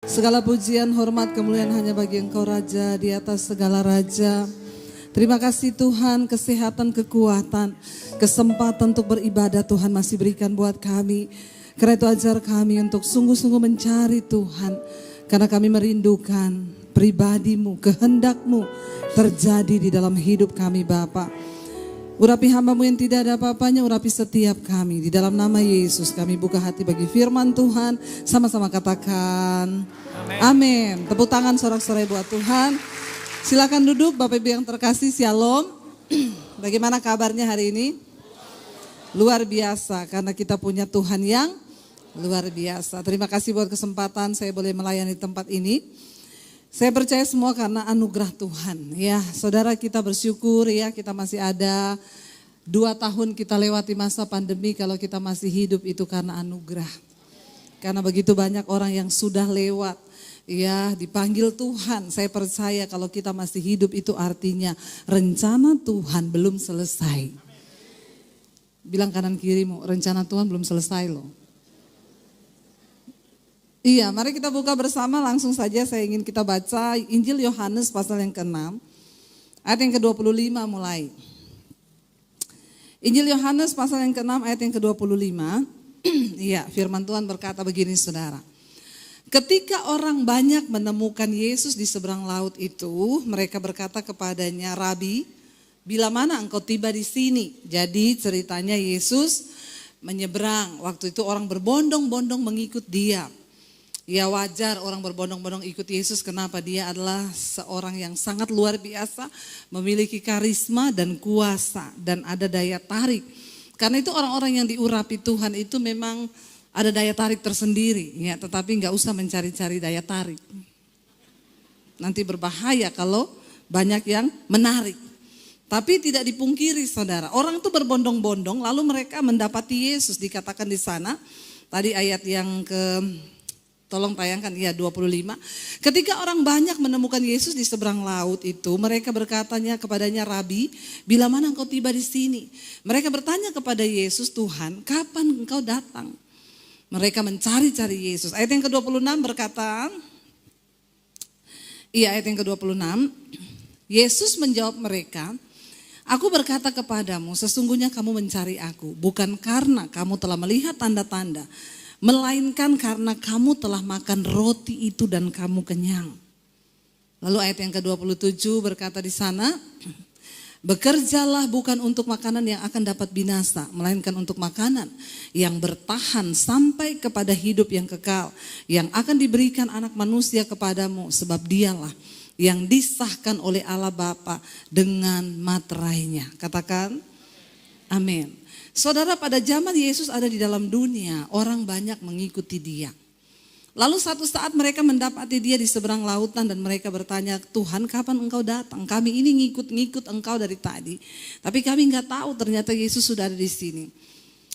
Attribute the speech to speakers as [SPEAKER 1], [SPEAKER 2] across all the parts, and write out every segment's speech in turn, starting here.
[SPEAKER 1] Segala pujian, hormat, kemuliaan hanya bagi Engkau Raja di atas segala raja. Terima kasih Tuhan, kesehatan, kekuatan, kesempatan untuk beribadah Tuhan masih berikan buat kami. Karena itu ajar kami untuk sungguh-sungguh mencari Tuhan. Karena kami merindukan pribadi-Mu, kehendak-Mu terjadi di dalam hidup kami Bapa. Urapi hamba-Mu yang tidak ada apa-apanya, urapi setiap kami. Di dalam nama Yesus kami buka hati bagi firman Tuhan. Sama-sama katakan amin. Tepuk tangan sorak-sorai buat Tuhan. Silakan duduk Bapak Ibu yang terkasih, shalom. Bagaimana kabarnya hari ini? Luar biasa karena kita punya Tuhan yang luar biasa. Terima kasih buat kesempatan saya boleh melayani tempat ini. Saya percaya semua karena anugerah Tuhan. Ya, saudara, kita bersyukur ya, kita masih ada 2 tahun kita lewati masa pandemi. Kalau kita masih hidup itu karena anugerah. Karena begitu banyak orang yang sudah lewat, ya, dipanggil Tuhan. Saya percaya kalau kita masih hidup itu artinya rencana Tuhan belum selesai. Bilang kanan kirimu, rencana Tuhan belum selesai loh. Iya, mari kita buka bersama, langsung saja saya ingin kita baca Injil Yohanes pasal yang ke-6, ayat yang ke-25 mulai. Injil Yohanes pasal yang ke-6 ayat yang ke-25, iya, firman Tuhan berkata begini saudara. Ketika orang banyak menemukan Yesus di seberang laut itu, mereka berkata kepadanya, Rabi, bila mana engkau tiba di sini? Jadi ceritanya Yesus menyeberang, waktu itu orang berbondong-bondong mengikut dia. Ya wajar orang berbondong-bondong ikut Yesus, kenapa? Dia adalah seorang yang sangat luar biasa, memiliki karisma dan kuasa dan ada daya tarik. Karena itu orang-orang yang diurapi Tuhan itu memang ada daya tarik tersendiri, ya. Tetapi nggak usah mencari-cari daya tarik. Nanti berbahaya kalau banyak yang menarik. Tapi tidak dipungkiri saudara, orang itu berbondong-bondong lalu mereka mendapati Yesus, dikatakan di sana. Tadi ayat yang tolong tayangkan, ya 25. Ketika orang banyak menemukan Yesus di seberang laut itu, mereka berkatanya kepadanya, Rabi, bila mana engkau tiba di sini? Mereka bertanya kepada Yesus, Tuhan, kapan engkau datang? Mereka mencari-cari Yesus. Ayat yang ke-26 berkata, iya ayat yang ke-26, Yesus menjawab mereka, aku berkata kepadamu, sesungguhnya kamu mencari aku, bukan karena kamu telah melihat tanda-tanda, melainkan karena kamu telah makan roti itu dan kamu kenyang. Lalu ayat yang ke-27 berkata di sana, bekerjalah bukan untuk makanan yang akan dapat binasa, melainkan untuk makanan yang bertahan sampai kepada hidup yang kekal, yang akan diberikan anak manusia kepadamu, sebab dialah yang disahkan oleh Allah Bapa dengan materainya. Katakan amin. Saudara, pada zaman Yesus ada di dalam dunia, orang banyak mengikuti dia. Lalu satu saat mereka mendapati dia di seberang lautan dan mereka bertanya, Tuhan kapan engkau datang? Kami ini ngikut-ngikut engkau dari tadi. Tapi kami enggak tahu ternyata Yesus sudah ada di sini.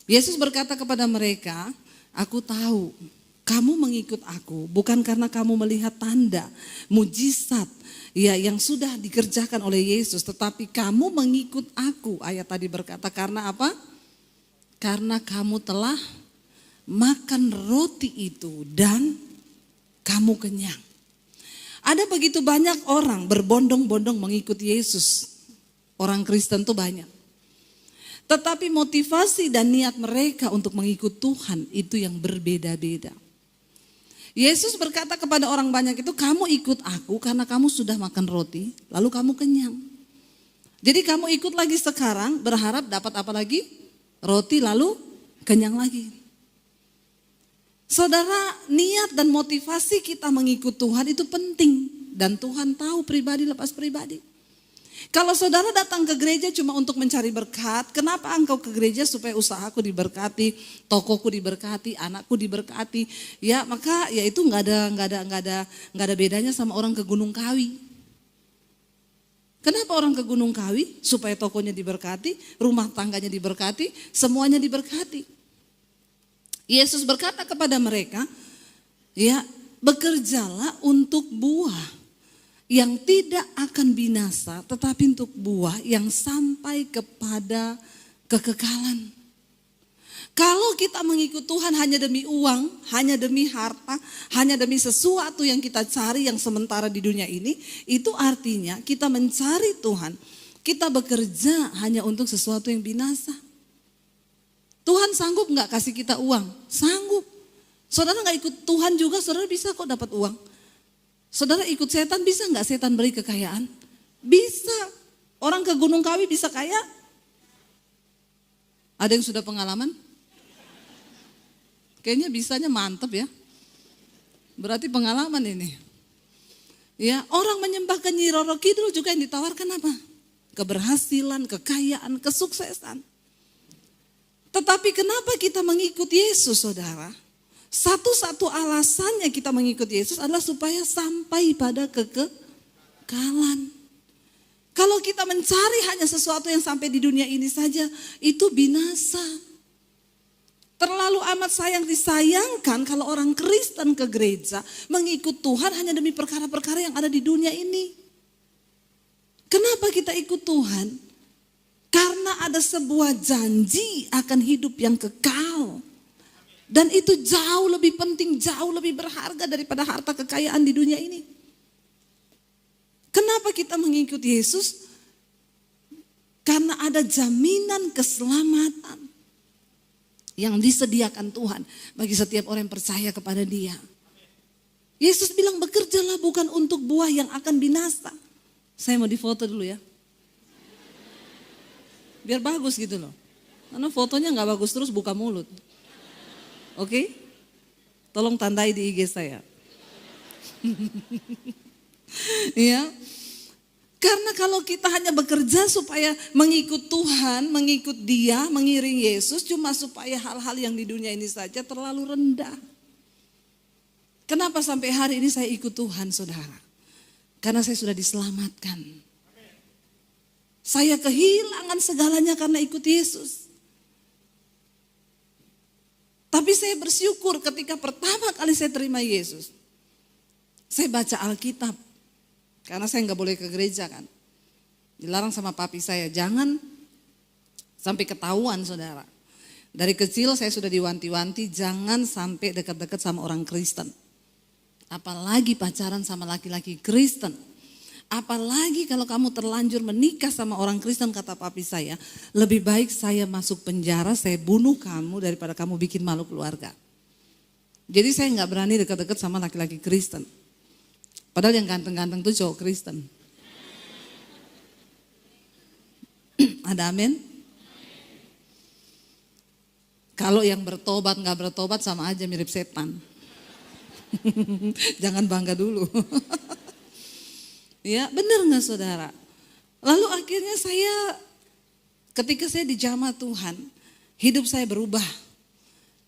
[SPEAKER 1] Yesus berkata kepada mereka, aku tahu kamu mengikut aku bukan karena kamu melihat tanda, mujizat, ya yang sudah dikerjakan oleh Yesus. Tetapi kamu mengikut aku, ayat tadi berkata karena apa? Karena kamu telah makan roti itu dan kamu kenyang. Ada begitu banyak orang berbondong-bondong mengikut Yesus. Orang Kristen tuh banyak. Tetapi motivasi dan niat mereka untuk mengikut Tuhan itu yang berbeda-beda. Yesus berkata kepada orang banyak itu, kamu ikut aku karena kamu sudah makan roti, lalu kamu kenyang. Jadi kamu ikut lagi sekarang berharap dapat apa lagi? Roti lalu kenyang lagi. Saudara, niat dan motivasi kita mengikut Tuhan itu penting. Dan Tuhan tahu pribadi lepas pribadi. Kalau saudara datang ke gereja cuma untuk mencari berkat, kenapa engkau ke gereja? Supaya usahaku diberkati, tokoku diberkati, anakku diberkati. Ya maka ya itu nggak ada bedanya sama orang ke Gunung Kawi. Kenapa orang ke Gunung Kawi? Supaya tokonya diberkati, rumah tangganya diberkati, semuanya diberkati. Yesus berkata kepada mereka, ya bekerjalah untuk buah yang tidak akan binasa, tetapi untuk buah yang sampai kepada kekekalan. Kalau kita mengikut Tuhan hanya demi uang, hanya demi harta, hanya demi sesuatu yang kita cari yang sementara di dunia ini, itu artinya kita mencari Tuhan, kita bekerja hanya untuk sesuatu yang binasa. Tuhan sanggup nggak kasih kita uang? Sanggup. Saudara nggak ikut Tuhan juga, saudara bisa kok dapat uang. Saudara ikut setan, bisa nggak setan beri kekayaan? Bisa. Orang ke Gunung Kawi bisa kaya? Ada yang sudah pengalaman? Kayaknya bisanya mantep ya. Berarti pengalaman ini. Ya, orang menyembah ke Nyi Roro Kidul juga yang ditawarkan apa? Keberhasilan, kekayaan, kesuksesan. Tetapi kenapa kita mengikut Yesus, saudara? Satu-satu alasannya kita mengikut Yesus adalah supaya sampai pada kekekalan. Kalau kita mencari hanya sesuatu yang sampai di dunia ini saja, itu binasa. Terlalu amat disayangkan kalau orang Kristen ke gereja mengikut Tuhan hanya demi perkara-perkara yang ada di dunia ini. Kenapa kita ikut Tuhan? Karena ada sebuah janji akan hidup yang kekal. Dan itu jauh lebih penting, jauh lebih berharga daripada harta kekayaan di dunia ini. Kenapa kita mengikuti Yesus? Karena ada jaminan keselamatan yang disediakan Tuhan bagi setiap orang yang percaya kepada Dia. Yesus bilang bekerjalah bukan untuk buah yang akan binasa. Saya mau difoto dulu ya. Biar bagus gitu loh. Karena fotonya gak bagus terus buka mulut. Oke? Tolong tandai di IG saya. Ya. Karena kalau kita hanya bekerja supaya mengikut Tuhan, mengikut Dia, mengiring Yesus, cuma supaya hal-hal yang di dunia ini saja terlalu rendah. Kenapa sampai hari ini saya ikut Tuhan, saudara? Karena saya sudah diselamatkan. Saya kehilangan segalanya karena ikut Yesus. Tapi saya bersyukur ketika pertama kali saya terima Yesus. Saya baca Alkitab. Karena saya nggak boleh ke gereja kan. Dilarang sama papi saya, jangan sampai ketahuan, saudara. Dari kecil saya sudah diwanti-wanti jangan sampai dekat-dekat sama orang Kristen. Apalagi pacaran sama laki-laki Kristen. Apalagi kalau kamu terlanjur menikah sama orang Kristen, kata papi saya, lebih baik saya masuk penjara, saya bunuh kamu daripada kamu bikin malu keluarga. Jadi saya nggak berani dekat-dekat sama laki-laki Kristen. Padahal yang ganteng-ganteng tuh cowok Kristen. Ada amin? Kalau yang bertobat nggak bertobat sama aja mirip setan. Jangan bangga dulu. Ya benar nggak saudara? Lalu akhirnya ketika saya dijamah Tuhan, hidup saya berubah.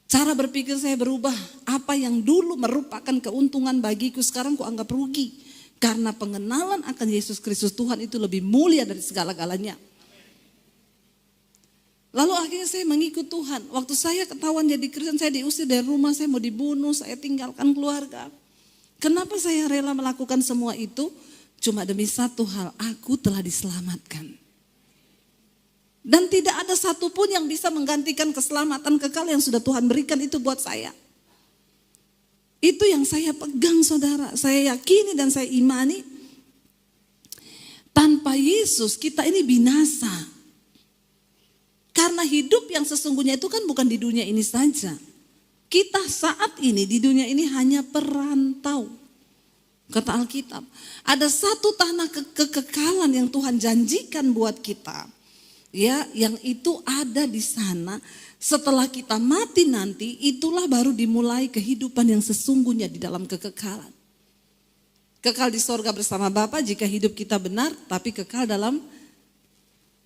[SPEAKER 1] Cara berpikir saya berubah. Apa yang dulu merupakan keuntungan bagiku sekarang ku anggap rugi. Karena pengenalan akan Yesus Kristus Tuhan itu lebih mulia dari segala-galanya. Lalu akhirnya saya mengikut Tuhan. Waktu saya ketahuan jadi Kristen, saya diusir dari rumah, saya mau dibunuh, saya tinggalkan keluarga. Kenapa saya rela melakukan semua itu? Cuma demi satu hal, aku telah diselamatkan. Dan tidak ada satupun yang bisa menggantikan keselamatan kekal yang sudah Tuhan berikan itu buat saya. Itu yang saya pegang, saudara. Saya yakini dan saya imani. Tanpa Yesus kita ini binasa. Karena hidup yang sesungguhnya itu kan bukan di dunia ini saja. Kita saat ini di dunia ini hanya perantau. Kata Alkitab. Ada satu tanah kekekalan yang Tuhan janjikan buat kita. Ya, yang itu ada di sana. Setelah kita mati nanti, itulah baru dimulai kehidupan yang sesungguhnya di dalam kekekalan. Kekal di sorga bersama Bapa jika hidup kita benar, tapi kekal dalam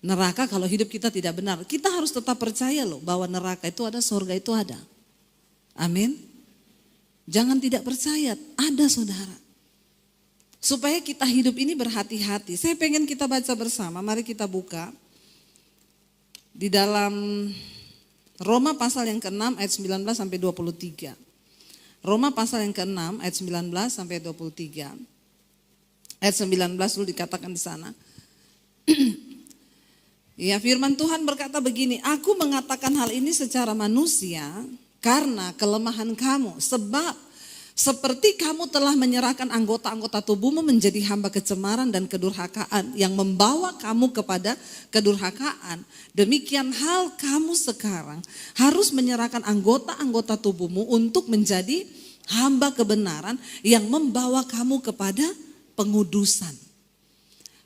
[SPEAKER 1] neraka kalau hidup kita tidak benar. Kita harus tetap percaya loh bahwa neraka itu ada, sorga itu ada. Amin. Jangan tidak percaya, ada saudara. Supaya kita hidup ini berhati-hati. Saya pengen kita baca bersama, mari kita buka. Di dalam Roma pasal yang ke-6 ayat 19 sampai 23. Roma pasal yang ke-6 ayat 19 sampai 23. Ayat 19 dulu dikatakan di sana. Ya, firman Tuhan berkata begini, aku mengatakan hal ini secara manusia karena kelemahan kamu. Sebab seperti kamu telah menyerahkan anggota-anggota tubuhmu menjadi hamba kecemaran dan kedurhakaan yang membawa kamu kepada kedurhakaan. Demikian hal kamu sekarang harus menyerahkan anggota-anggota tubuhmu untuk menjadi hamba kebenaran yang membawa kamu kepada pengudusan.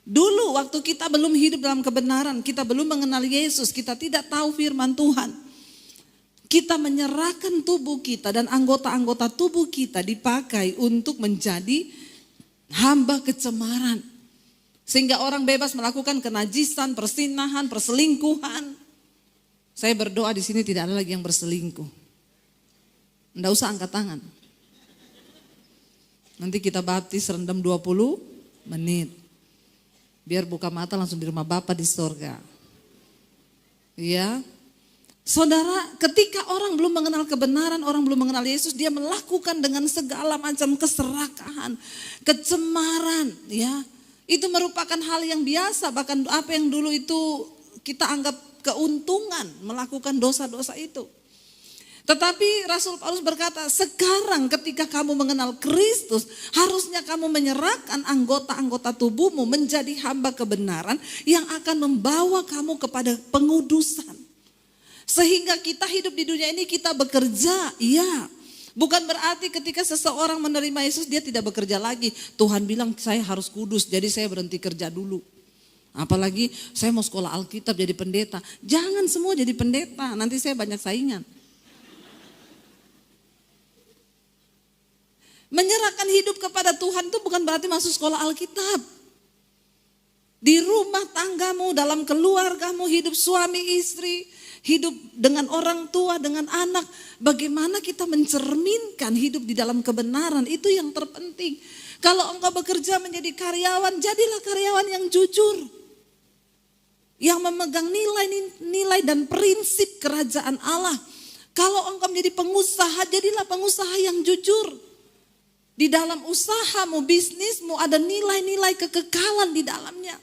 [SPEAKER 1] Dulu waktu kita belum hidup dalam kebenaran, kita belum mengenal Yesus, kita tidak tahu firman Tuhan. Kita menyerahkan tubuh kita dan anggota-anggota tubuh kita dipakai untuk menjadi hamba kecemaran. Sehingga orang bebas melakukan kenajisan, persinahan, perselingkuhan. Saya berdoa di sini tidak ada lagi yang berselingkuh. Enggak usah angkat tangan. Nanti kita baptis rendam 20 menit. Biar buka mata langsung di rumah Bapa di sorga. Ya, saudara, ketika orang belum mengenal kebenaran, orang belum mengenal Yesus, dia melakukan dengan segala macam keserakahan, kecemaran. Ya, itu merupakan hal yang biasa. Bahkan apa yang dulu itu kita anggap keuntungan melakukan dosa-dosa itu. Tetapi Rasul Paulus berkata, sekarang ketika kamu mengenal Kristus, harusnya kamu menyerahkan anggota-anggota tubuhmu menjadi hamba kebenaran yang akan membawa kamu kepada pengudusan. Sehingga kita hidup di dunia ini kita bekerja, iya. Bukan berarti ketika seseorang menerima Yesus dia tidak bekerja lagi. Tuhan bilang saya harus kudus, jadi saya berhenti kerja dulu. Apalagi saya mau sekolah Alkitab jadi pendeta. Jangan semua jadi pendeta, nanti saya banyak saingan. Menyerahkan hidup kepada Tuhan itu bukan berarti masuk sekolah Alkitab. Di rumah tanggamu, dalam keluargamu, hidup suami istri, hidup dengan orang tua, dengan anak. Bagaimana kita mencerminkan hidup di dalam kebenaran, itu yang terpenting. Kalau engkau bekerja menjadi karyawan, jadilah karyawan yang jujur. Yang memegang nilai-nilai dan prinsip kerajaan Allah. Kalau engkau menjadi pengusaha, jadilah pengusaha yang jujur. Di dalam usahamu, bisnismu ada nilai-nilai kekekalan di dalamnya.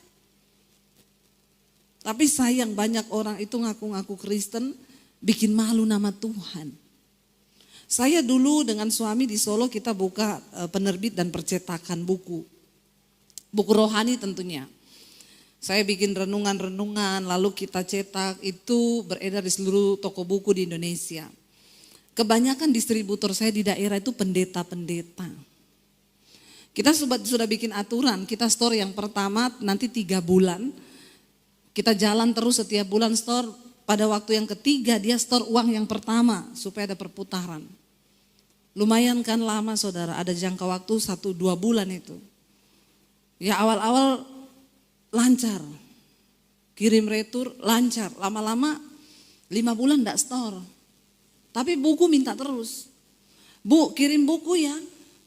[SPEAKER 1] Tapi sayang banyak orang itu ngaku-ngaku Kristen bikin malu nama Tuhan. Saya dulu dengan suami di Solo kita buka penerbit dan percetakan buku. Buku rohani tentunya. Saya bikin renungan-renungan lalu kita cetak, itu beredar di seluruh toko buku di Indonesia. Kebanyakan distributor saya di daerah itu pendeta-pendeta. Kita sudah bikin aturan, kita store yang pertama nanti 3 bulan. Kita jalan terus setiap bulan store, pada waktu yang ketiga dia store uang yang pertama supaya ada perputaran. Lumayan kan lama saudara, ada jangka waktu 1-2 bulan itu. Ya awal-awal lancar, kirim retur lancar, lama-lama 5 bulan enggak store. Tapi buku minta terus. Bu, kirim buku ya.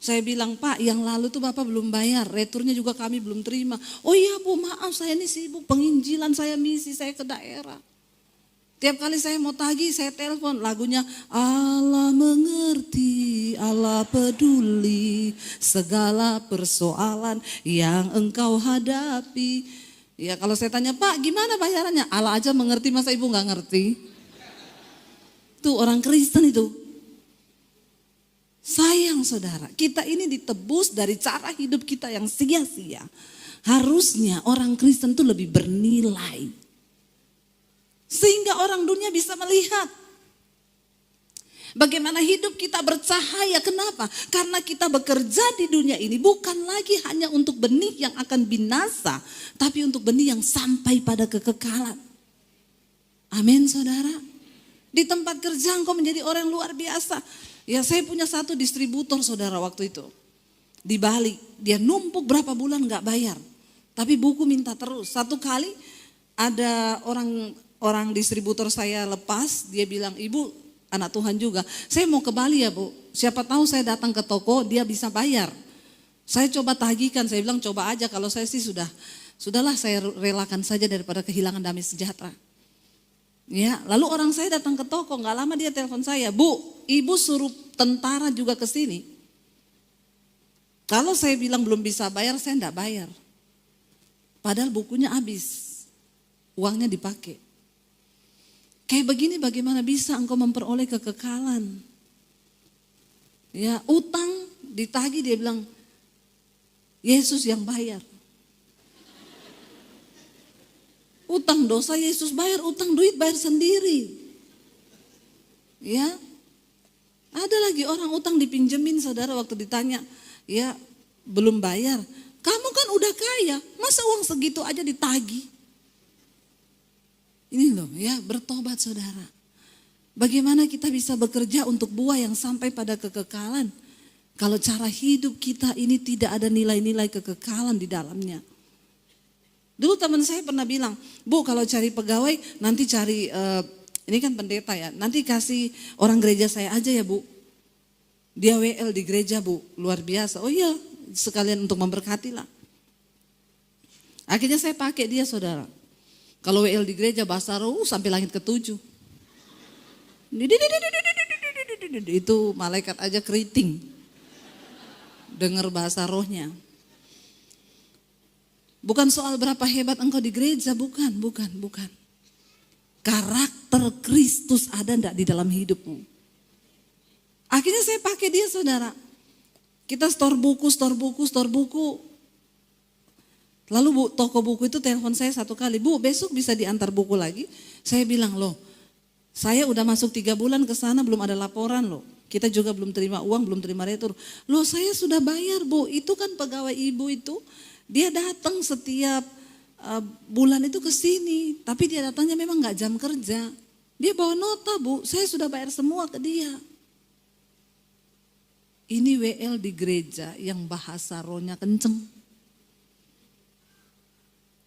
[SPEAKER 1] Saya bilang, Pak, yang lalu tuh Bapak belum bayar. Returnya juga kami belum terima. Oh iya Bu, maaf saya ini sibuk. Penginjilan saya misi, saya ke daerah. Tiap kali saya mau tagih, saya telepon. Lagunya, Allah mengerti, Allah peduli. Segala persoalan yang engkau hadapi. Ya kalau saya tanya, Pak gimana bayarannya? Allah aja mengerti, masa Ibu gak ngerti? Itu orang Kristen itu. Sayang saudara, kita ini ditebus dari cara hidup kita yang sia-sia. Harusnya orang Kristen itu lebih bernilai. Sehingga orang dunia bisa melihat bagaimana hidup kita bercahaya. Kenapa? Karena kita bekerja di dunia ini bukan lagi hanya untuk benih yang akan binasa, tapi untuk benih yang sampai pada kekekalan. Amin saudara. Di tempat kerja engkau menjadi orang luar biasa. Ya saya punya satu distributor saudara waktu itu. Di Bali, dia numpuk berapa bulan gak bayar. Tapi buku minta terus. Satu kali ada orang distributor saya lepas, dia bilang, Ibu anak Tuhan juga, saya mau ke Bali ya Bu. Siapa tahu saya datang ke toko, dia bisa bayar. Saya coba tagihkan, saya bilang coba aja, kalau saya sih sudahlah saya relakan saja daripada kehilangan damai sejahtera. Ya, lalu orang saya datang ke toko, nggak lama dia telepon saya, Bu, Ibu suruh tentara juga ke sini. Kalau saya bilang belum bisa bayar, saya enggak bayar. Padahal bukunya habis. uangnya dipakai. Kayak begini bagaimana bisa engkau memperoleh kekekalan? Ya, utang ditagih dia bilang, Yesus yang bayar. Utang dosa Yesus bayar, utang duit bayar sendiri. Ya, ada lagi orang utang dipinjemin saudara waktu ditanya, ya belum bayar. Kamu kan udah kaya, masa uang segitu aja ditagih? Ini loh ya, bertobat saudara. Bagaimana kita bisa bekerja untuk buah yang sampai pada kekekalan? Kalau cara hidup kita ini tidak ada nilai-nilai kekekalan di dalamnya. Dulu teman saya pernah bilang, Bu kalau cari pegawai nanti cari, ini kan pendeta ya, nanti kasih orang gereja saya aja ya Bu. Dia WL di gereja Bu, luar biasa. Oh iya, sekalian untuk memberkati lah. Akhirnya saya pakai dia saudara. Kalau WL di gereja bahasa roh sampai langit ke-7. Itu malaikat aja keriting. Dengar bahasa rohnya. Bukan soal berapa hebat engkau di gereja, bukan. Karakter Kristus ada enggak di dalam hidupmu? Akhirnya saya pakai dia saudara. Kita store buku. Lalu Bu, toko buku itu telepon saya satu kali, Bu besok bisa diantar buku lagi? Saya bilang loh, saya udah masuk 3 bulan ke sana belum ada laporan loh. Kita juga belum terima uang, belum terima retur. Loh saya sudah bayar Bu, itu kan pegawai ibu itu. Dia datang setiap bulan itu ke sini, tapi dia datangnya memang gak jam kerja. Dia bawa nota Bu, saya sudah bayar semua ke dia. Ini WL di gereja yang bahasa rohnya kenceng.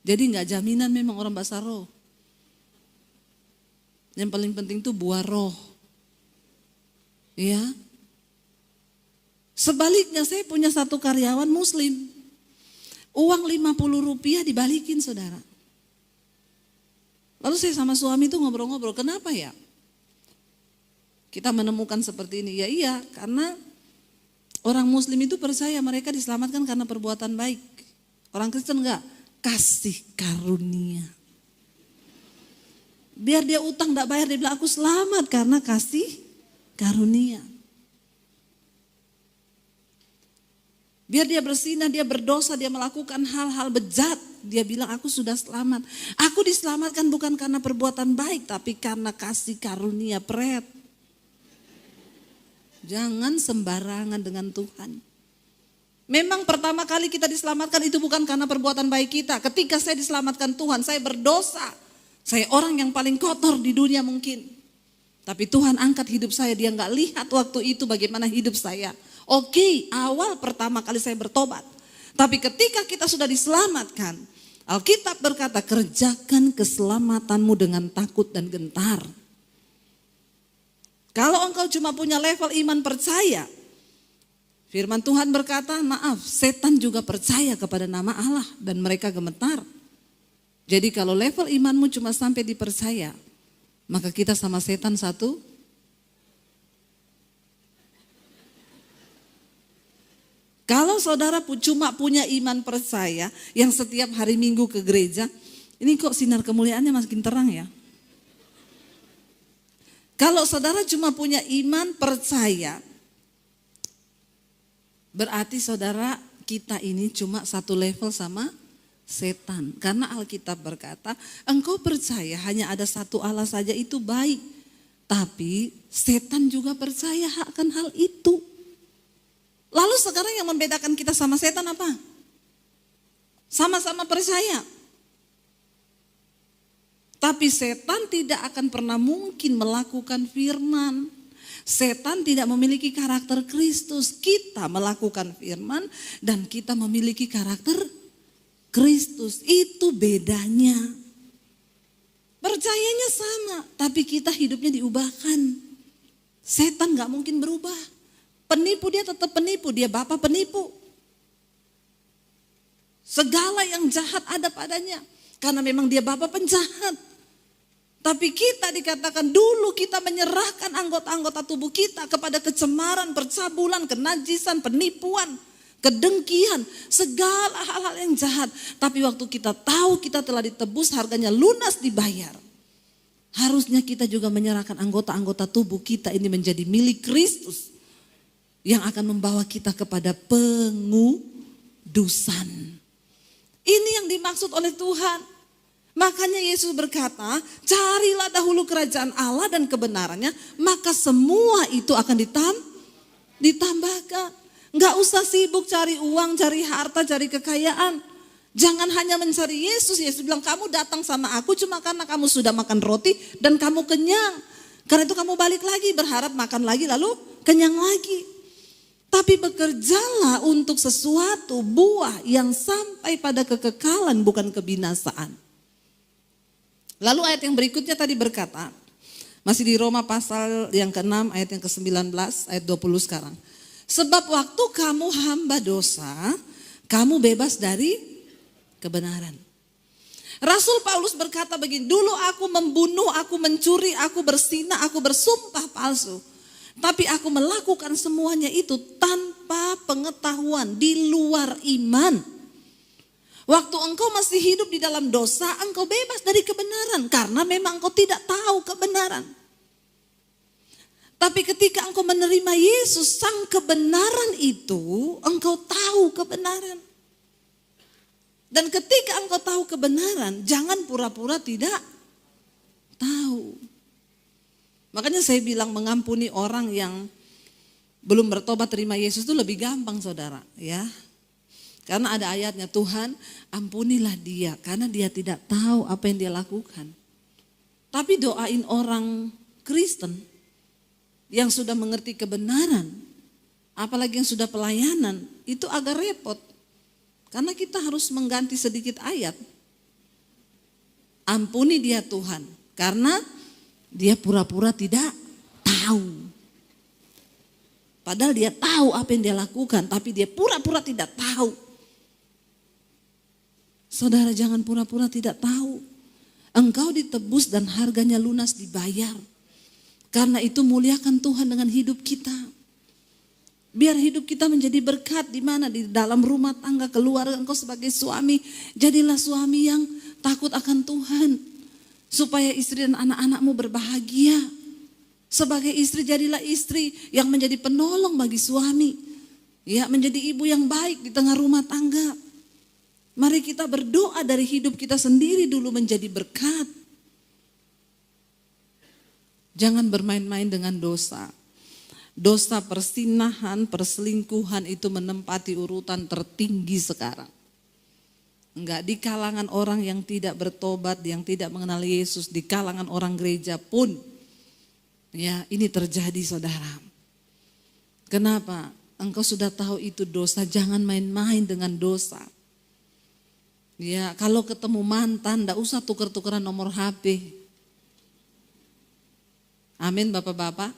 [SPEAKER 1] Jadi gak jaminan memang orang bahasa roh. Yang paling penting itu buah roh. Ya. Sebaliknya saya punya satu karyawan muslim. Uang 50 rupiah dibalikin saudara. Lalu saya sama suami itu ngobrol-ngobrol, kenapa ya? Kita menemukan seperti ini. Ya iya, karena orang muslim itu percaya mereka diselamatkan karena perbuatan baik. Orang Kristen enggak, kasih karunia. Biar dia utang enggak bayar, dia bilang aku selamat karena kasih karunia. Biar dia bersinah, dia berdosa, dia melakukan hal-hal bejat. Dia bilang aku sudah selamat. Aku diselamatkan bukan karena perbuatan baik, tapi karena kasih karunia. Pret. Jangan sembarangan dengan Tuhan. Memang pertama kali kita diselamatkan itu bukan karena perbuatan baik kita. Ketika saya diselamatkan Tuhan, saya berdosa. Saya orang yang paling kotor di dunia mungkin. Tapi Tuhan angkat hidup saya, dia gak lihat waktu itu bagaimana hidup saya. Oke, awal pertama kali saya bertobat. Tapi ketika kita sudah diselamatkan, Alkitab berkata, kerjakan keselamatanmu dengan takut dan gentar. Kalau engkau cuma punya level iman percaya, firman Tuhan berkata, maaf, setan juga percaya kepada nama Allah dan mereka gemetar. Jadi kalau level imanmu cuma sampai dipercaya, maka kita sama setan satu. Kalau saudara cuma punya iman percaya yang setiap hari Minggu ke gereja, ini kok sinar kemuliaannya makin terang ya. Kalau saudara cuma punya iman percaya, berarti saudara kita ini cuma satu level sama setan. Karena Alkitab berkata, engkau percaya hanya ada satu Allah saja itu baik. Tapi setan juga percaya akan hal itu. Lalu sekarang yang membedakan kita sama setan apa? Sama-sama percaya. Tapi setan tidak akan pernah mungkin melakukan firman. Setan tidak memiliki karakter Kristus. Kita melakukan firman dan kita memiliki karakter Kristus. Itu bedanya. Percayanya sama, tapi kita hidupnya diubahkan. Setan gak mungkin berubah. Penipu dia tetap penipu, dia bapa penipu. Segala yang jahat ada padanya, karena memang dia bapa penjahat. Tapi kita dikatakan dulu kita menyerahkan anggota-anggota tubuh kita kepada kecemaran, percabulan, kenajisan, penipuan, kedengkian, segala hal-hal yang jahat. Tapi waktu kita tahu kita telah ditebus, harganya lunas dibayar. Harusnya kita juga menyerahkan anggota-anggota tubuh kita ini menjadi milik Kristus. Yang akan membawa kita kepada pengudusan. Ini yang dimaksud oleh Tuhan. Makanya Yesus berkata, carilah dahulu kerajaan Allah dan kebenarannya, maka semua itu akan ditambahkan. Enggak usah sibuk cari uang, cari harta, cari kekayaan. Jangan hanya mencari Yesus. Yesus bilang, kamu datang sama aku cuma karena kamu sudah makan roti dan kamu kenyang. Karena itu kamu balik lagi berharap makan lagi lalu kenyang lagi. Tapi bekerjalah untuk sesuatu buah yang sampai pada kekekalan, bukan kebinasaan. Lalu ayat yang berikutnya tadi berkata, masih di Roma pasal yang ke-6 ayat yang ke-19 ayat 20 sekarang. Sebab waktu kamu hamba dosa, kamu bebas dari kebenaran. Rasul Paulus berkata begini, dulu aku membunuh, aku mencuri, aku berzina, aku bersumpah palsu. Tapi aku melakukan semuanya itu tanpa pengetahuan, di luar iman. Waktu engkau masih hidup di dalam dosa, engkau bebas dari kebenaran. Karena memang engkau tidak tahu kebenaran. Tapi ketika engkau menerima Yesus, sang kebenaran itu, engkau tahu kebenaran. Dan ketika engkau tahu kebenaran, jangan pura-pura tidak tahu. Makanya saya bilang mengampuni orang yang belum bertobat terima Yesus itu lebih gampang, saudara, ya. Karena ada ayatnya, Tuhan ampunilah dia karena dia tidak tahu apa yang dia lakukan. Tapi doain orang Kristen yang sudah mengerti kebenaran, apalagi yang sudah pelayanan, itu agak repot. Karena kita harus mengganti sedikit ayat. Ampuni dia Tuhan karena dia pura-pura tidak tahu. Padahal dia tahu apa yang dia lakukan, tapi dia pura-pura tidak tahu. Saudara, jangan pura-pura tidak tahu. Engkau ditebus dan harganya lunas dibayar. Karena itu muliakan Tuhan dengan hidup kita. Biar hidup kita menjadi berkat di mana? Di dalam rumah tangga, keluarga engkau sebagai suami. Jadilah suami yang takut akan Tuhan. Supaya istri dan anak-anakmu berbahagia. Sebagai istri jadilah istri yang menjadi penolong bagi suami. Ya, menjadi ibu yang baik di tengah rumah tangga. Mari kita berdoa dari hidup kita sendiri dulu menjadi berkat. Jangan bermain-main dengan dosa. Dosa persinahan, perselingkuhan itu menempati urutan tertinggi sekarang. Enggak di kalangan orang yang tidak bertobat, yang tidak mengenal Yesus, di kalangan orang gereja pun. Ya, ini terjadi, saudara. Kenapa? Engkau sudah tahu itu dosa, jangan main-main dengan dosa. Ya, kalau ketemu mantan, enggak usah tuker-tukeran nomor HP. Amin, Bapak-bapak.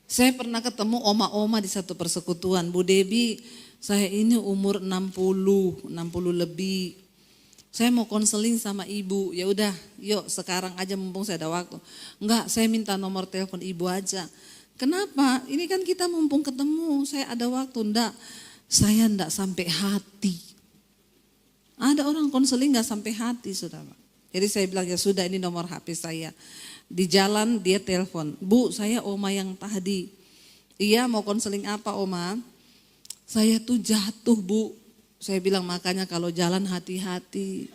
[SPEAKER 1] Saya pernah ketemu oma-oma di satu persekutuan. Bu Debi, saya ini umur 60 lebih. Saya mau konseling sama ibu. Ya udah, yuk sekarang aja mumpung saya ada waktu. Enggak, saya minta nomor telepon ibu aja. Kenapa? Ini kan kita mumpung ketemu, saya ada waktu. Enggak, saya enggak sampai hati. Ada orang konseling enggak sampai hati, saudara. Jadi saya bilang, ya sudah, ini nomor HP saya. Di jalan dia telepon, Bu, saya oma yang tadi. Iya, mau konseling apa oma? Saya tuh jatuh, Bu. Saya bilang, makanya kalau jalan hati-hati.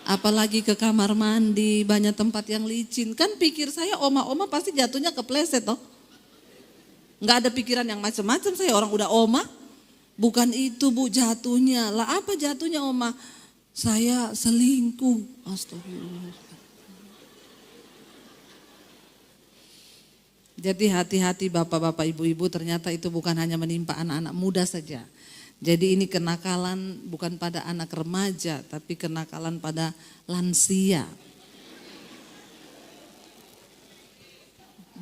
[SPEAKER 1] Apalagi ke kamar mandi, banyak tempat yang licin. Kan pikir saya oma-oma pasti jatuhnya kepleset toh. Enggak ada pikiran yang macam-macam, saya orang udah oma. Bukan itu, Bu, jatuhnya. Lah apa jatuhnya, oma? Saya selingkuh. Astagfirullah. Jadi hati-hati bapak-bapak, ibu-ibu, ternyata itu bukan hanya menimpa anak-anak muda saja. Jadi ini kenakalan bukan pada anak remaja, tapi kenakalan pada lansia.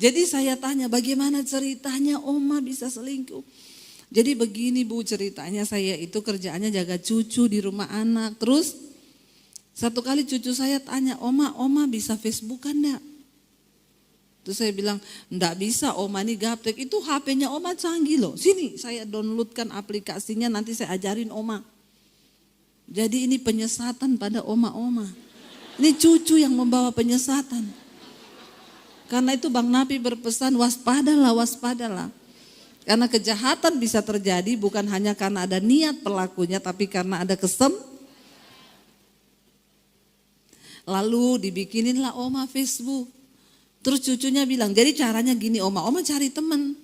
[SPEAKER 1] Jadi saya tanya, bagaimana ceritanya oma bisa selingkuh? Jadi begini, Bu, ceritanya saya itu kerjaannya jaga cucu di rumah anak. Terus satu kali cucu saya tanya, oma bisa Facebookan enggak? Terus saya bilang, enggak bisa Oma ini gaptek, itu HP-nya Oma canggih loh. Sini saya downloadkan aplikasinya, nanti saya ajarin Oma. Jadi ini penyesatan pada oma-oma. Ini cucu yang membawa penyesatan. Karena itu Bang Napi berpesan, waspadalah, waspadalah. Karena kejahatan bisa terjadi bukan hanya karena ada niat pelakunya, tapi karena ada Lalu dibikininlah Oma Facebook. Terus cucunya bilang, jadi caranya gini Oma cari teman.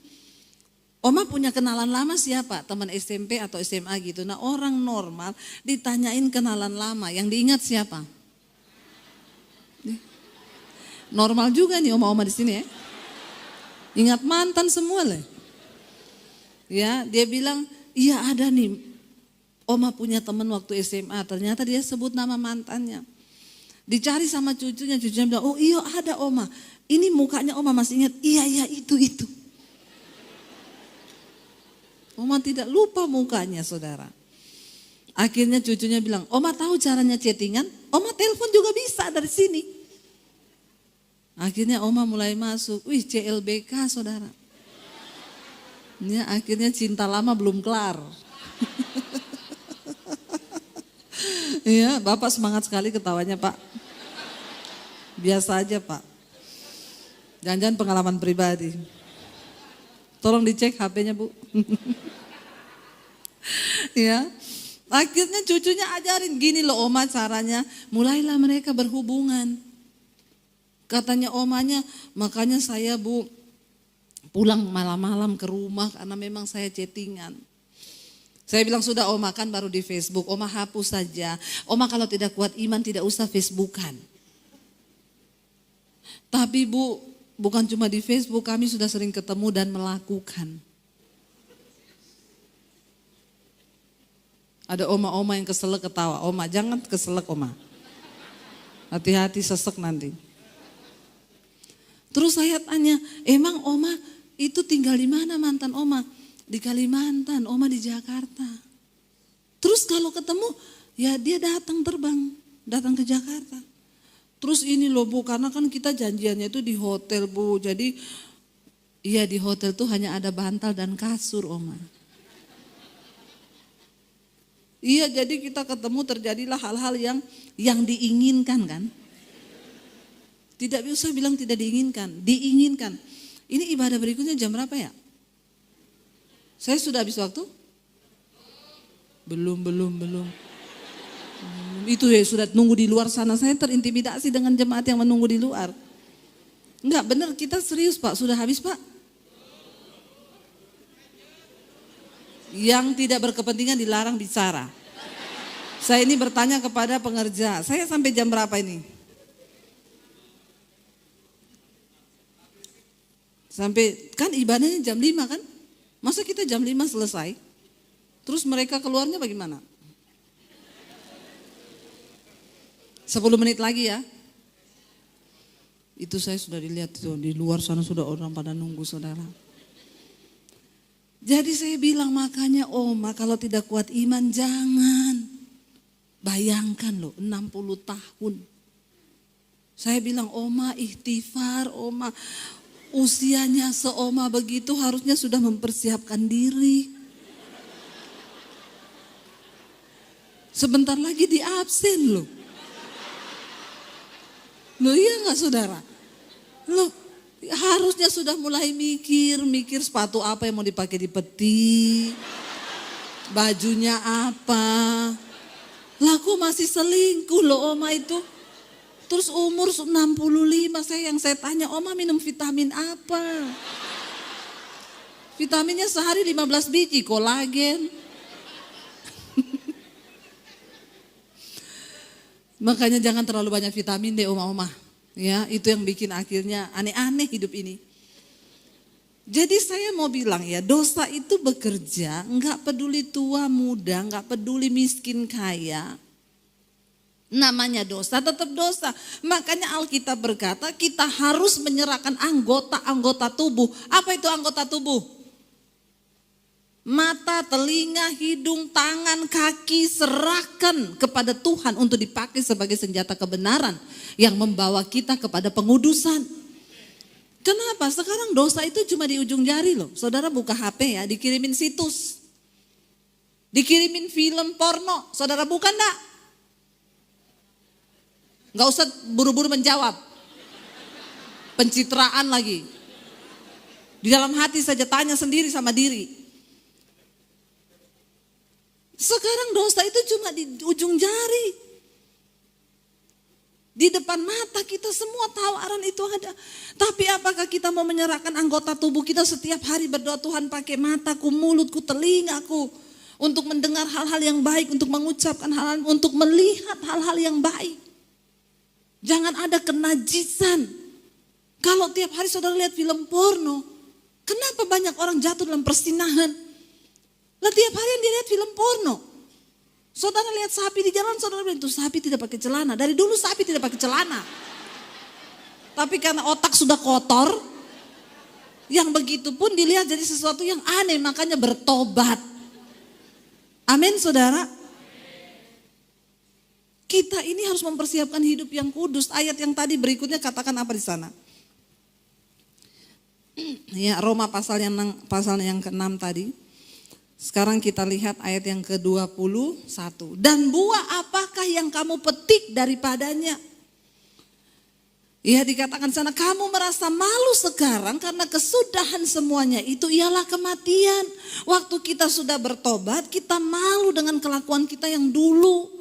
[SPEAKER 1] Oma punya kenalan lama siapa? Teman SMP atau SMA gitu. Nah orang normal ditanyain kenalan lama, yang diingat siapa? Normal juga nih Oma di sini ya. Ingat mantan semua lah. Ya, dia bilang, iya ada nih, Oma punya teman waktu SMA, ternyata dia sebut nama mantannya. Dicari sama cucunya bilang, oh iya ada Oma, ini mukanya Oma masih ingat, iya itu. Oma tidak lupa mukanya saudara. Akhirnya cucunya bilang, Oma tahu caranya chattingan, Oma telepon juga bisa dari sini. Akhirnya Oma mulai masuk, wih CLBK saudara. Ya, akhirnya cinta lama belum kelar. Iya, Bapak semangat sekali ketawanya Pak. Biasa aja Pak. Jangan-jangan pengalaman pribadi. Tolong dicek HP-nya Bu. Ya, akhirnya cucunya ajarin gini loh Oma caranya. Mulailah mereka berhubungan. Katanya omanya, makanya saya Bu pulang malam-malam ke rumah karena memang saya chattingan. Saya bilang sudah Oma kan baru di Facebook, Oma hapus saja. Oma kalau tidak kuat iman tidak usah Facebookan. Tapi Bu, bukan cuma di Facebook, kami sudah sering ketemu dan melakukan. Ada oma-oma yang keselak ketawa, Oma jangan keselak Oma. Hati-hati sesek nanti. Terus saya tanya, emang Oma itu tinggal di mana mantan Oma? Di Kalimantan, Oma di Jakarta. Terus kalau ketemu, ya dia datang ke Jakarta. Terus ini loh Bu, karena kan kita janjiannya itu di hotel Bu. Jadi iya di hotel tuh hanya ada bantal dan kasur Oma. Iya jadi kita ketemu terjadilah hal-hal yang diinginkan kan. Tidak bisa bilang tidak diinginkan, diinginkan. Ini ibadah berikutnya jam berapa ya? Saya sudah habis waktu? Belum. Itu ya sudah nunggu di luar sana. Saya terintimidasi dengan jemaat yang menunggu di luar. Enggak benar, kita serius Pak. Sudah habis Pak? Yang tidak berkepentingan dilarang bicara. Saya ini bertanya kepada pengerja. Saya sampai jam berapa ini? Sampai kan ibadahnya jam 5 kan? Masa kita jam 5 selesai? Terus mereka keluarnya bagaimana? 10 menit lagi ya. Itu saya sudah dilihat tuh, di luar sana sudah orang pada nunggu saudara. Jadi saya bilang makanya Oma kalau tidak kuat iman jangan. Bayangkan loh 60 tahun. Saya bilang Oma ikhtifar, Oma usianya seoma begitu harusnya sudah mempersiapkan diri. Sebentar lagi di absen loh. Loh iya gak saudara? Loh harusnya sudah mulai mikir sepatu apa yang mau dipakai di peti. Bajunya apa. Lah kok masih selingkuh loh Oma itu. Terus umur 65 yang saya tanya Oma minum vitamin apa? Vitaminnya sehari 15 biji kolagen. Makanya jangan terlalu banyak vitamin deh Oma-oma. Ya, itu yang bikin akhirnya aneh-aneh hidup ini. Jadi saya mau bilang ya, dosa itu bekerja, enggak peduli tua muda, enggak peduli miskin kaya. Namanya dosa tetap dosa. Makanya Alkitab berkata kita harus menyerahkan anggota-anggota tubuh. Apa itu anggota tubuh? Mata, telinga, hidung, tangan, kaki serahkan kepada Tuhan untuk dipakai sebagai senjata kebenaran yang membawa kita kepada pengudusan. Kenapa? Sekarang dosa itu cuma di ujung jari loh. Saudara buka HP ya, dikirimin situs. Dikirimin film porno. Saudara buka enggak? Enggak usah buru-buru menjawab. Pencitraan lagi. Di dalam hati saja tanya sendiri sama diri. Sekarang dosa itu cuma di ujung jari. Di depan mata kita semua tawaran itu ada. Tapi apakah kita mau menyerahkan anggota tubuh kita setiap hari berdoa, Tuhan pakai mataku, mulutku, telingaku. Untuk mendengar hal-hal yang baik, untuk mengucapkan hal-hal, untuk melihat hal-hal yang baik. Jangan ada kenajisan. Kalau tiap hari saudara lihat film porno, kenapa banyak orang jatuh dalam persinahan? Lah tiap hari yang dia lihat film porno. Saudara lihat sapi di jalan, saudara bilang itu sapi tidak pakai celana. Dari dulu sapi tidak pakai celana. Tapi karena otak sudah kotor, yang begitu pun dilihat jadi sesuatu yang aneh, makanya bertobat. Amin saudara. Kita ini harus mempersiapkan hidup yang kudus. Ayat yang tadi berikutnya katakan apa di sana? Ya, Roma pasal yang ke-6 tadi. Sekarang kita lihat ayat yang ke-21. Dan buah apakah yang kamu petik daripadanya? Ya, dikatakan sana, kamu merasa malu sekarang karena kesudahan semuanya itu ialah kematian. Waktu kita sudah bertobat, kita malu dengan kelakuan kita yang dulu.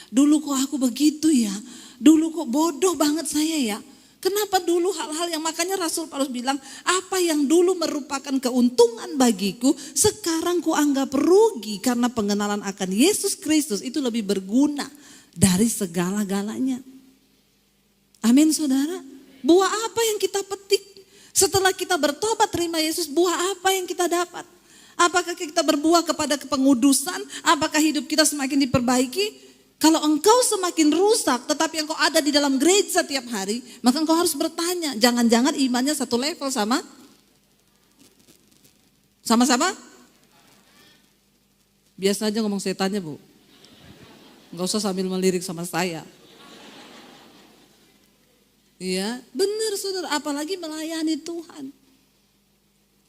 [SPEAKER 1] Dulu kok aku begitu ya? Dulu kok bodoh banget saya ya? Kenapa dulu hal-hal yang, makanya Rasul Paulus bilang, apa yang dulu merupakan keuntungan bagiku, sekarang ku anggap rugi karena pengenalan akan Yesus Kristus itu lebih berguna dari segala-galanya. Amin saudara. Buah apa yang kita petik? Setelah kita bertobat terima Yesus, buah apa yang kita dapat? Apakah kita berbuah kepada kepengudusan? Apakah hidup kita semakin diperbaiki? Kalau engkau semakin rusak tetapi engkau ada di dalam gereja tiap hari, maka engkau harus bertanya, jangan-jangan imannya satu level sama? Biasa aja ngomong setannya bu. Enggak usah sambil melirik sama saya. Iya, benar saudara, apalagi melayani Tuhan.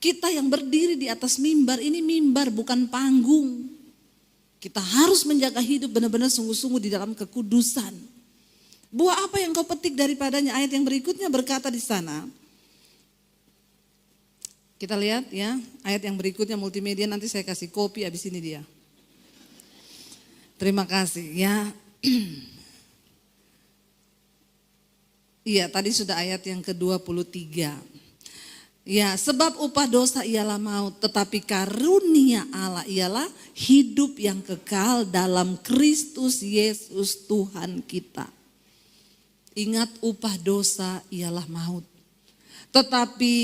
[SPEAKER 1] Kita yang berdiri di atas mimbar, ini mimbar bukan panggung. Kita harus menjaga hidup benar-benar sungguh-sungguh di dalam kekudusan. Buah apa yang kau petik daripadanya? Ayat yang berikutnya berkata di sana. Kita lihat ya, ayat yang berikutnya multimedia, nanti saya kasih kopi habis ini dia. Terima kasih ya. Iya, tadi sudah ayat yang ke-23. Ya, sebab upah dosa ialah maut, tetapi karunia Allah ialah hidup yang kekal dalam Kristus Yesus Tuhan kita. Ingat, upah dosa ialah maut, tetapi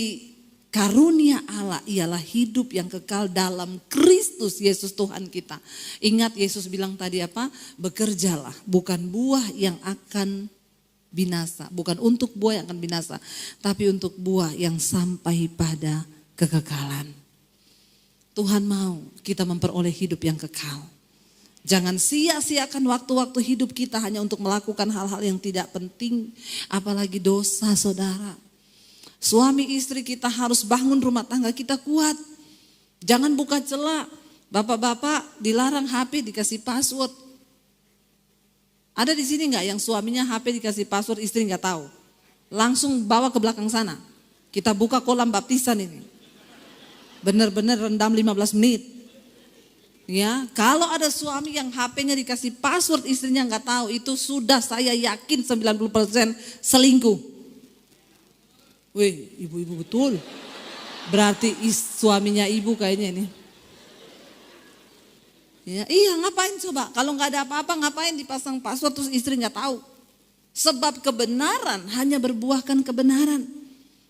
[SPEAKER 1] karunia Allah ialah hidup yang kekal dalam Kristus Yesus Tuhan kita. Ingat Yesus bilang tadi apa? Bekerjalah, bukan buah yang akan binasa, bukan untuk buah yang akan binasa, tapi untuk buah yang sampai pada kekekalan. Tuhan mau kita memperoleh hidup yang kekal. Jangan sia-siakan waktu-waktu hidup kita hanya untuk melakukan hal-hal yang tidak penting, apalagi dosa saudara. Suami istri kita harus bangun rumah tangga kita kuat. Jangan buka celah. Bapak-bapak dilarang HP dikasih password. Ada di sini enggak yang suaminya HP dikasih password, istri enggak tahu? Langsung bawa ke belakang sana. Kita buka kolam baptisan ini. Benar-benar rendam 15 menit. Ya, kalau ada suami yang HP-nya dikasih password, istrinya enggak tahu, itu sudah saya yakin 90% selingkuh. Wih, ibu-ibu betul. Berarti suaminya ibu kayaknya ini. Ya, iya, ngapain coba? Kalau nggak ada apa-apa ngapain dipasang password terus istri nggak tahu? Sebab kebenaran hanya berbuahkan kebenaran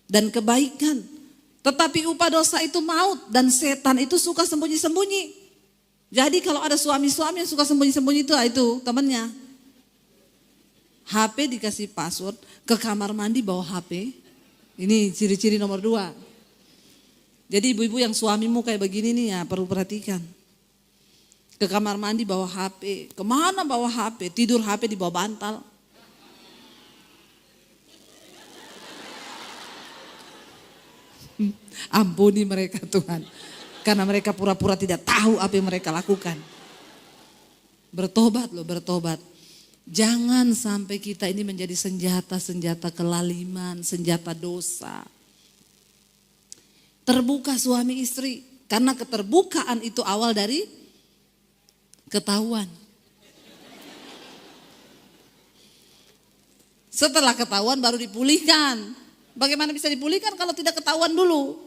[SPEAKER 1] dan kebaikan. Tetapi upah dosa itu maut dan setan itu suka sembunyi-sembunyi. Jadi kalau ada suami-suami yang suka sembunyi-sembunyi itu temannya. HP dikasih password, ke kamar mandi bawa HP. Ini ciri-ciri nomor 2. Jadi ibu-ibu yang suamimu kayak begini nih ya perlu perhatikan. Ke kamar mandi bawa HP, kemana bawa HP, tidur HP di bawah bantal. Ampuni mereka Tuhan. Karena mereka pura-pura tidak tahu apa yang mereka lakukan. Bertobat loh, bertobat. Jangan sampai kita ini menjadi senjata-senjata kelaliman, senjata dosa. Terbuka suami istri. Karena keterbukaan itu awal dari ketahuan. Setelah ketahuan baru dipulihkan. Bagaimana bisa dipulihkan kalau tidak ketahuan dulu?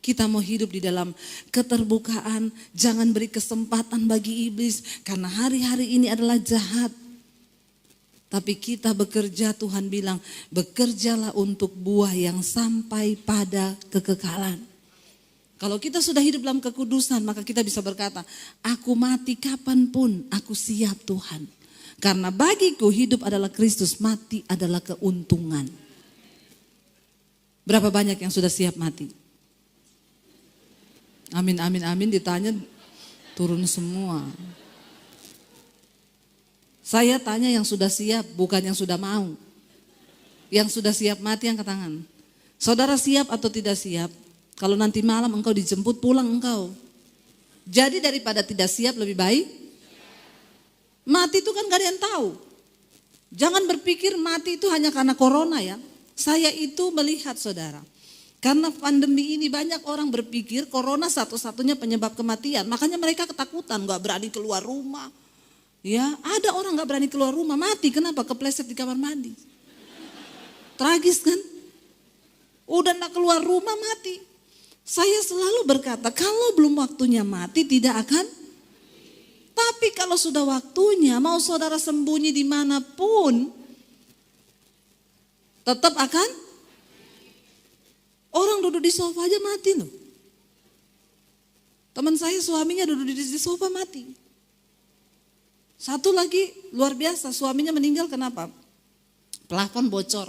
[SPEAKER 1] Kita mau hidup di dalam keterbukaan, jangan beri kesempatan bagi iblis karena hari-hari ini adalah jahat. Tapi kita bekerja, Tuhan bilang, bekerjalah untuk buah yang sampai pada kekekalan. Kalau kita sudah hidup dalam kekudusan, maka kita bisa berkata, aku mati kapanpun, aku siap Tuhan. Karena bagiku hidup adalah Kristus, mati adalah keuntungan. Berapa banyak yang sudah siap mati? Amin, amin, amin, ditanya turun semua. Saya tanya yang sudah siap, bukan yang sudah mau. Yang sudah siap mati angkat tangan. Saudara siap atau tidak siap? Kalau nanti malam engkau dijemput pulang engkau. Jadi daripada tidak siap lebih baik. Mati itu kan gak ada yang tahu. Jangan berpikir mati itu hanya karena corona ya. Saya itu melihat saudara. Karena pandemi ini banyak orang berpikir corona satu-satunya penyebab kematian. Makanya mereka ketakutan, gak berani keluar rumah. Ya, ada orang gak berani keluar rumah, mati. Kenapa? Kepleset di kamar mandi. Tragis kan? Udah gak keluar rumah mati. Saya selalu berkata, kalau belum waktunya mati tidak akan. Tapi kalau sudah waktunya, mau saudara sembunyi dimanapun, tetap akan. Orang duduk di sofa aja mati loh. Teman saya suaminya duduk di sofa mati. Satu lagi luar biasa, suaminya meninggal kenapa? Plafon bocor.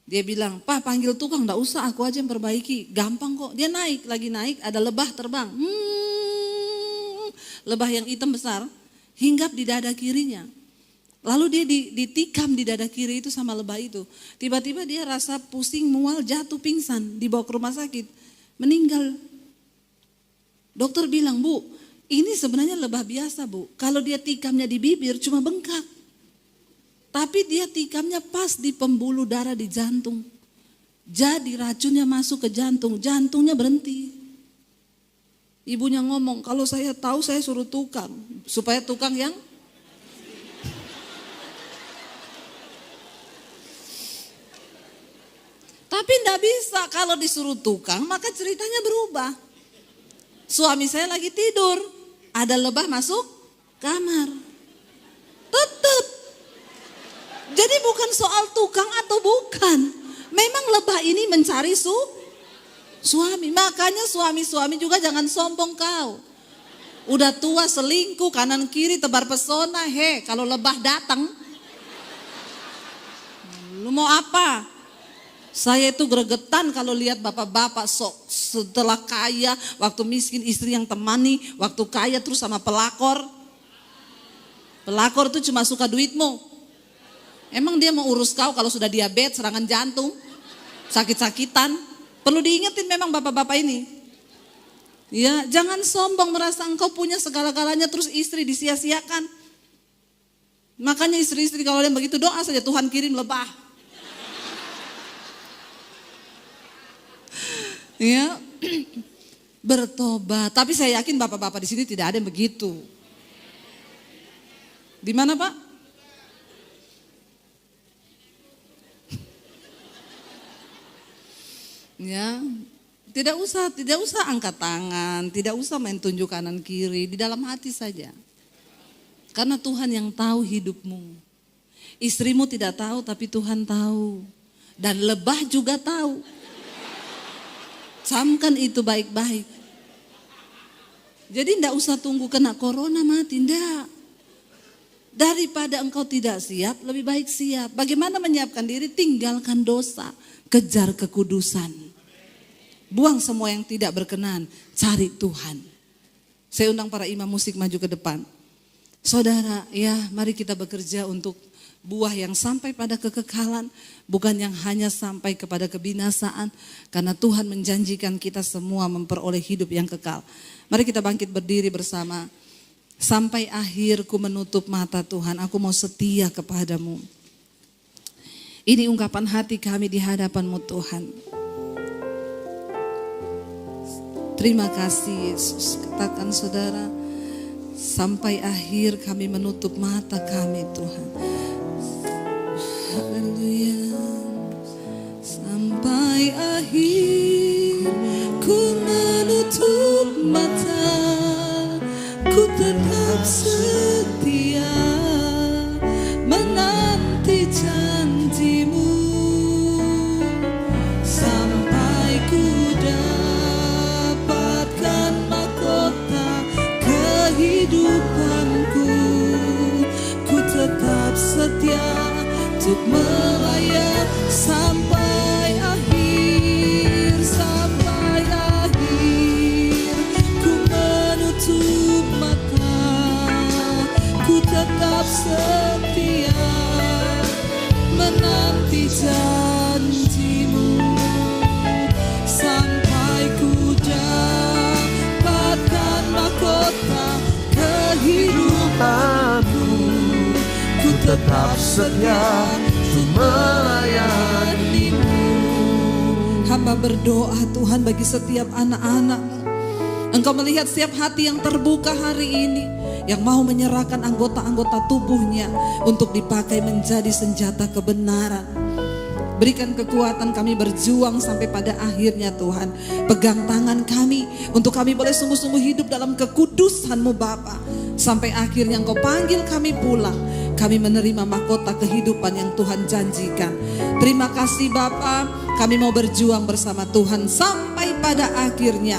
[SPEAKER 1] Dia bilang, Pak panggil tukang, gak usah aku aja yang perbaiki. Gampang kok, dia naik, lagi naik ada lebah terbang. Lebah yang hitam besar, hinggap di dada kirinya. Lalu dia ditikam di dada kiri itu sama lebah itu. Tiba-tiba dia rasa pusing, mual, jatuh pingsan, dibawa ke rumah sakit. Meninggal. Dokter bilang, Bu, ini sebenarnya lebah biasa Bu. Kalau dia tikamnya di bibir cuma bengkak. Tapi dia tikamnya pas di pembuluh darah di jantung. Jadi racunnya masuk ke jantung, jantungnya berhenti. Ibunya ngomong, kalau saya tahu saya suruh tukang. Supaya tukang yang tapi enggak bisa, kalau disuruh tukang maka ceritanya berubah. Suami saya lagi tidur, ada lebah masuk kamar. Tetap. Jadi bukan soal tukang atau bukan. Memang lebah ini mencari suami. Makanya suami-suami juga jangan sombong kau. Udah tua selingkuh kanan kiri tebar pesona. Kalau lebah datang, lu mau apa? Saya itu gregetan kalau lihat bapak-bapak sok setelah kaya, waktu miskin istri yang temani, waktu kaya terus sama pelakor. Pelakor itu cuma suka duitmu. Emang dia mau urus kau kalau sudah diabetes, serangan jantung, sakit-sakitan. Perlu diingetin memang bapak-bapak ini. Ya, jangan sombong merasa engkau punya segala-galanya terus istri disia-siakan. Makanya istri-istri kalau yang begitu doa saja Tuhan kirim lebah. Ya, bertobat. Tapi saya yakin bapak-bapak di sini tidak ada yang begitu. Di mana Pak? Ya, tidak usah angkat tangan, tidak usah main tunjuk kanan kiri, di dalam hati saja. Karena Tuhan yang tahu hidupmu. Istrimu tidak tahu tapi Tuhan tahu. Dan lebah juga tahu. Camkan itu baik-baik. Jadi enggak usah tunggu kena corona mati, enggak. Daripada engkau tidak siap, lebih baik siap. Bagaimana menyiapkan diri? Tinggalkan dosa, kejar kekudusan. Buang semua yang tidak berkenan, cari Tuhan. Saya undang para imam musik maju ke depan. Saudara, ya mari kita bekerja untuk buah yang sampai pada kekekalan, bukan yang hanya sampai kepada kebinasaan, karena Tuhan menjanjikan kita semua memperoleh hidup yang kekal. Mari kita bangkit berdiri bersama. Sampai akhir ku menutup mata Tuhan, aku mau setia kepadamu. Ini ungkapan hati kami di hadapan-Mu Tuhan. Terima kasih Yesus. Katakan saudara, sampai akhir kami menutup mata kami Tuhan. Haleluya. Sampai akhir ku menutup mata, ku tetap setia menanti janji-Mu. Sampai ku dapatkan mahkota kehidupanku, ku tetap setia untuk melayani sampai akhir. Sampai akhir ku menutup mata, ku tetap setia menanti janji-Mu. Sampai ku dapatkan mahkota kehidupanku, ku tetap setia untuk melayani-Mu. Hamba berdoa Tuhan bagi setiap anak-anak-Mu. Engkau melihat setiap hati yang terbuka hari ini, yang mau menyerahkan anggota-anggota tubuhnya untuk dipakai menjadi senjata kebenaran. Berikan kekuatan kami berjuang sampai pada akhirnya Tuhan. Pegang tangan kami untuk kami boleh sungguh-sungguh hidup dalam kekudusan-Mu Bapa. Sampai akhirnya Engkau panggil kami pulang, kami menerima mahkota kehidupan yang Tuhan janjikan. Terima kasih Bapa, kami mau berjuang bersama Tuhan sampai pada akhirnya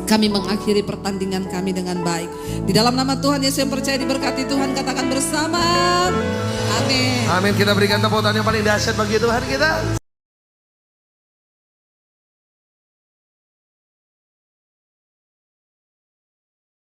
[SPEAKER 1] kami mengakhiri pertandingan kami dengan baik. Di dalam nama Tuhan Yesus yang percaya diberkati Tuhan, katakan bersama. Amin.
[SPEAKER 2] Amin. Kita berikan tepuk tangan yang paling dahsyat bagi Tuhan kita.